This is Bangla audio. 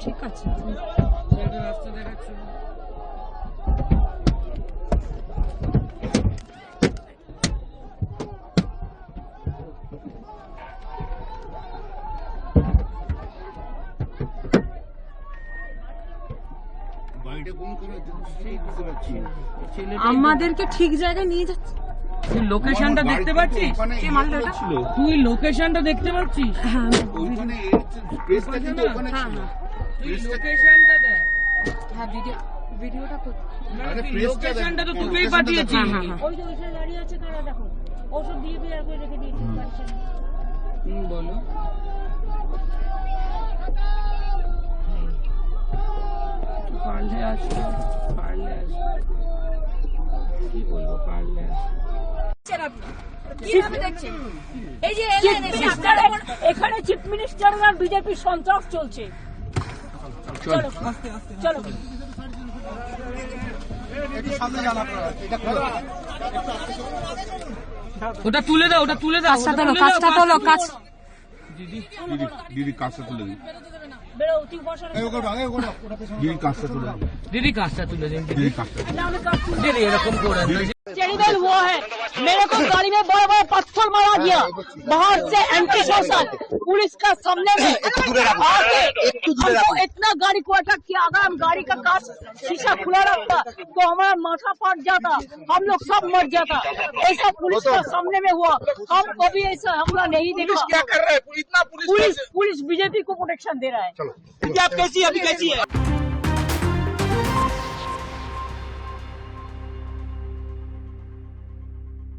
ঠিক আছে। রাস্তা দেখাচ্ছ আমাদেরকে ঠিক জায়গায় নিয়ে যাচ্ছে। তুই লোকেশনটা দেখতে পাচ্ছিস? তুই লোকেশনটা দেখতে পাচ্ছিস? হ্যাঁ তুই লোকেশনটা দেখ। হ্যাঁ ভিডিওটা লোকেশনটা তো তোকেই পাঠিয়েছি। ওই যে ওই গাড়ি আছে তারা দেখো ওষুধ দিয়ে বিয়ার করে রেখে দিয়েছি বলো পারলে আসো, পারলে আসো, কি বলবো, পারলে আসো। এখানে চিফ মিনিস্টার আর বিজেপি সন্ত্রাস চলছে। চলো চলো ওটা তুলে দাও, ওটা তুলে দাও, কাজটা তোলো কাজ। দিদি কাজটা তুলে দিন, বেরো তুই বসো দিদি কাজটা তুলে দিন, দিদি কাজটা তুলে দিন, দিদি কাজটা দিদি এরকম করে टेरिबल हुआ है। मेरे को गाड़ी में बड़ा बड़ा पत्थर मारा गया बाहर से एंटी सोशल पुलिस का सामने में आके हमको इतना गाड़ी को अटैक किया। अगर हम गाड़ी का कांच शीशा खुला रखता तो हमारा माथा फट जाता, हम लोग सब मर जाता। ऐसा पुलिस का सामने में हुआ, हम कभी ऐसा हमला नहीं देखा। क्या कर रहा है इतना पुलिस बीजेपी को प्रोटेक्शन दे रहा है। आप कैसी है, अभी कैसी है?